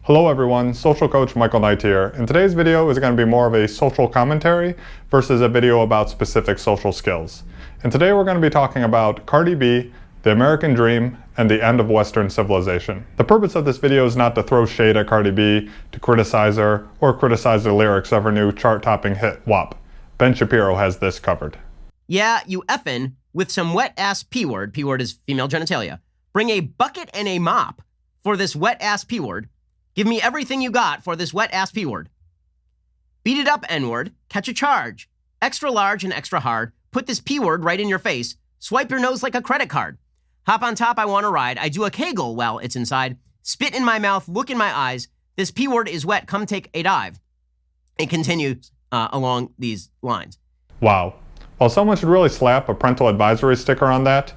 Hello everyone, Social Coach Michael Knight here, and today's video is going to be more of a social commentary versus a video about specific social skills. And today we're going to be talking about Cardi B, the American Dream, and the end of Western civilization. The purpose of this video is not to throw shade at Cardi B, to criticize her, or criticize the lyrics of her new chart-topping hit, WAP. Ben Shapiro has this covered. Yeah, you effin' with some wet-ass P-word, P-word is female genitalia. Bring a bucket and a mop for this wet-ass P-word. Give me everything you got for this wet-ass P-word. Beat it up, N-word. Catch a charge. Extra large and extra hard. Put this P-word right in your face. Swipe your nose like a credit card. Hop on top, I want to ride. I do a Kegel while it's inside. Spit in my mouth, look in my eyes. This P-word is wet, come take a dive. It continues along these lines. Wow. While someone should really slap a parental advisory sticker on that,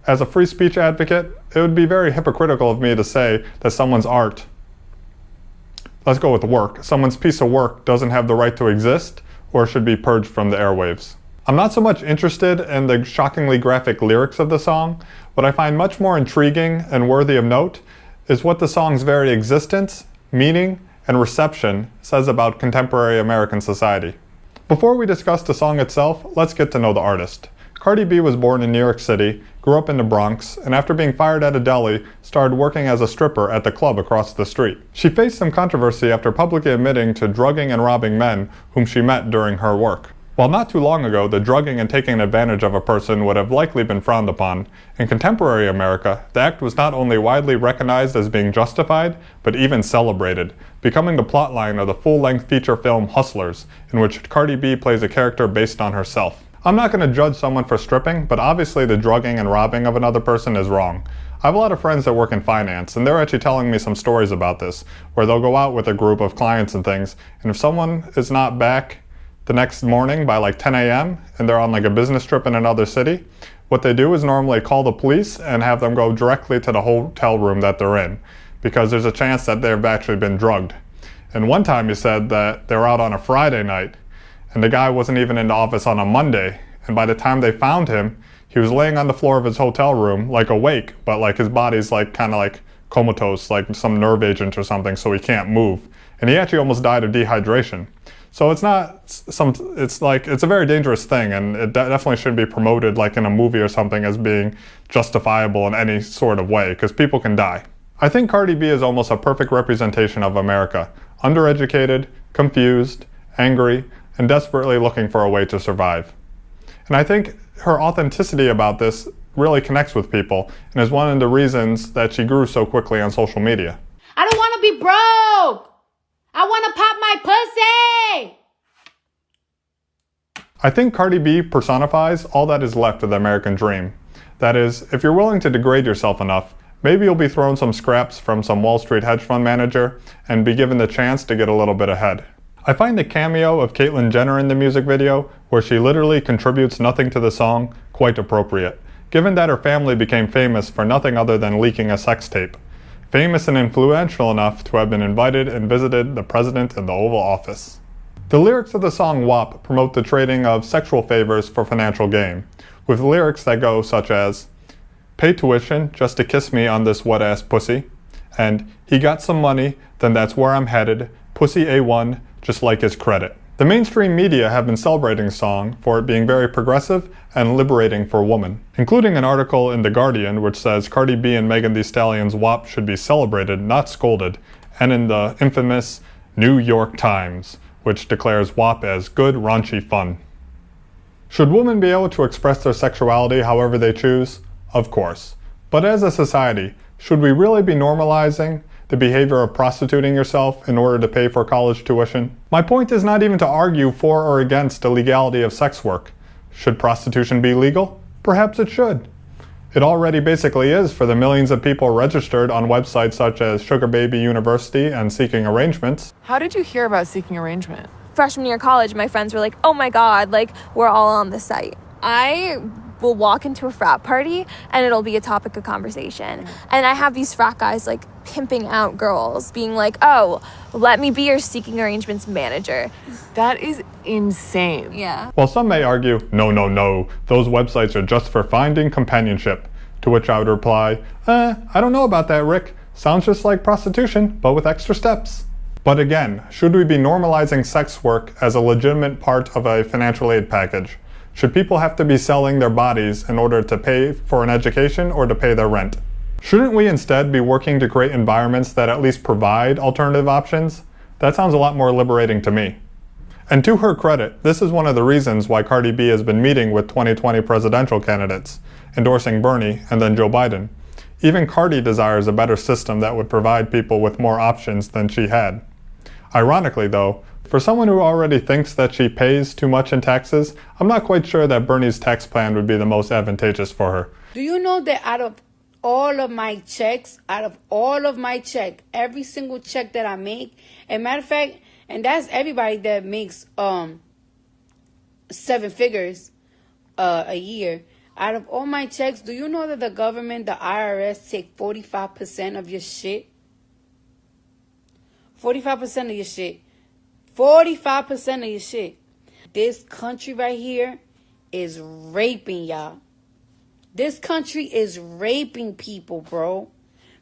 as a free speech advocate, it would be very hypocritical of me to say that someone's art, let's go with work, someone's piece of work doesn't have the right to exist or should be purged from the airwaves. I'm not so much interested in the shockingly graphic lyrics of the song. What I find much more intriguing and worthy of note is what the song's very existence, meaning, and reception says about contemporary American society. Before we discuss the song itself, let's get to know the artist. Cardi B was born in New York City, grew up in the Bronx, and after being fired at a deli, started working as a stripper at the club across the street. She faced some controversy after publicly admitting to drugging and robbing men whom she met during her work. While not too long ago, the drugging and taking advantage of a person would have likely been frowned upon, in contemporary America, the act was not only widely recognized as being justified, but even celebrated, becoming the plotline of the full-length feature film Hustlers, in which Cardi B plays a character based on herself. I'm not going to judge someone for stripping, but obviously the drugging and robbing of another person is wrong. I have a lot of friends that work in finance, and they're actually telling me some stories about this, where they'll go out with a group of clients and things, and if someone is not back the next morning by like 10 a.m. and they're on like a business trip in another city, what they do is normally call the police and have them go directly to the hotel room that they're in, because there's a chance that they've actually been drugged. And one time he said that they were out on a Friday night, and the guy wasn't even in the office on a Monday, and by the time they found him, he was laying on the floor of his hotel room, like awake, but like his body's like kind of like comatose, like some nerve agent or something, so he can't move. And he actually almost died of dehydration. So it's a very dangerous thing, and it definitely shouldn't be promoted like in a movie or something as being justifiable in any sort of way, because people can die. I think Cardi B is almost a perfect representation of America. Undereducated, confused, angry, and desperately looking for a way to survive. And I think her authenticity about this really connects with people, and is one of the reasons that she grew so quickly on social media. I don't want to be broke! I want to pop my pussy! I think Cardi B personifies all that is left of the American dream. That is, if you're willing to degrade yourself enough, maybe you'll be thrown some scraps from some Wall Street hedge fund manager and be given the chance to get a little bit ahead. I find the cameo of Caitlyn Jenner in the music video, where she literally contributes nothing to the song, quite appropriate, given that her family became famous for nothing other than leaking a sex tape. Famous and influential enough to have been invited and visited the president in the Oval Office. The lyrics of the song WAP promote the trading of sexual favors for financial gain, with lyrics that go such as, "Pay tuition just to kiss me on this wet-ass pussy," and "He got some money, then that's where I'm headed, pussy A1, just like his credit." The mainstream media have been celebrating the song for it being very progressive and liberating for women, including an article in The Guardian which says Cardi B and Megan Thee Stallion's WAP should be celebrated, not scolded, and in the infamous New York Times, which declares WAP as good, raunchy fun. Should women be able to express their sexuality however they choose? Of course. But as a society, should we really be normalizing the behavior of prostituting yourself in order to pay for college tuition? My point is not even to argue for or against the legality of sex work. Should prostitution be legal? Perhaps it should. It already basically is for the millions of people registered on websites such as Sugar Baby University and Seeking Arrangements. How did you hear about Seeking Arrangement? Freshman year of college, my friends were like, oh my god, like, we're all on the site. I will walk into a frat party and it'll be a topic of conversation. And I have these frat guys like pimping out girls, being like, oh, let me be your Seeking Arrangements manager. That is insane. Yeah. While some may argue, no, those websites are just for finding companionship. To which I would reply, I don't know about that, Rick. Sounds just like prostitution, but with extra steps. But again, should we be normalizing sex work as a legitimate part of a financial aid package? Should people have to be selling their bodies in order to pay for an education or to pay their rent? Shouldn't we instead be working to create environments that at least provide alternative options? That sounds a lot more liberating to me. And to her credit, this is one of the reasons why Cardi B has been meeting with 2020 presidential candidates, endorsing Bernie and then Joe Biden. Even Cardi desires a better system that would provide people with more options than she had. Ironically though, for someone who already thinks that she pays too much in taxes, I'm not quite sure that Bernie's tax plan would be the most advantageous for her. Do you know that out of all of my checks, every single check that I make, and matter of fact, and that's everybody that makes 7 figures a year. Out of all my checks, do you know that the government, the IRS, take 45% of your shit? 45% of your shit. 45% of your shit. This country right here is raping y'all. This country is raping people, bro.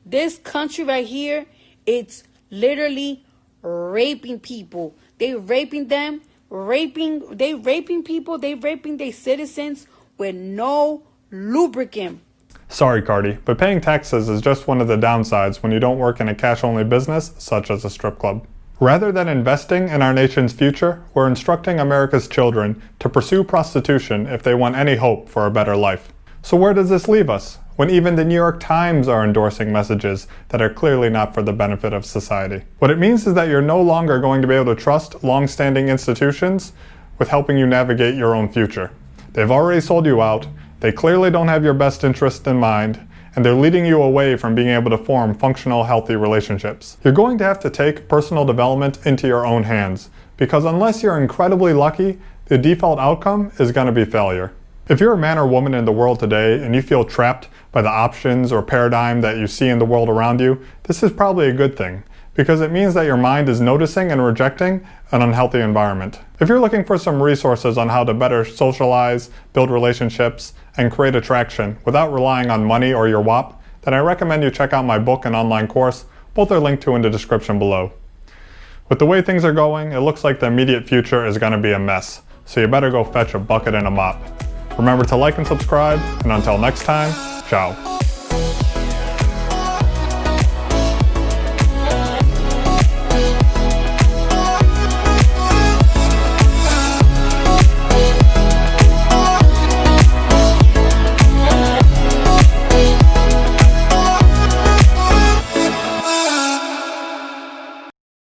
This country right here, it's literally raping people. They raping them, they raping people, they raping their citizens with no lubricant. Sorry, Cardi, but paying taxes is just one of the downsides when you don't work in a cash-only business, such as a strip club. Rather than investing in our nation's future, we're instructing America's children to pursue prostitution if they want any hope for a better life. So where does this leave us, when even the New York Times are endorsing messages that are clearly not for the benefit of society? What it means is that you're no longer going to be able to trust long-standing institutions with helping you navigate your own future. They've already sold you out, they clearly don't have your best interest in mind, and they're leading you away from being able to form functional, healthy relationships. You're going to have to take personal development into your own hands, because unless you're incredibly lucky, the default outcome is going to be failure. If you're a man or woman in the world today and you feel trapped by the options or paradigm that you see in the world around you, this is probably a good thing, because it means that your mind is noticing and rejecting an unhealthy environment. If you're looking for some resources on how to better socialize, build relationships, and create attraction without relying on money or your WAP, then I recommend you check out my book and online course. Both are linked to in the description below. With the way things are going, it looks like the immediate future is going to be a mess, so you better go fetch a bucket and a mop. Remember to like and subscribe, and until next time, ciao.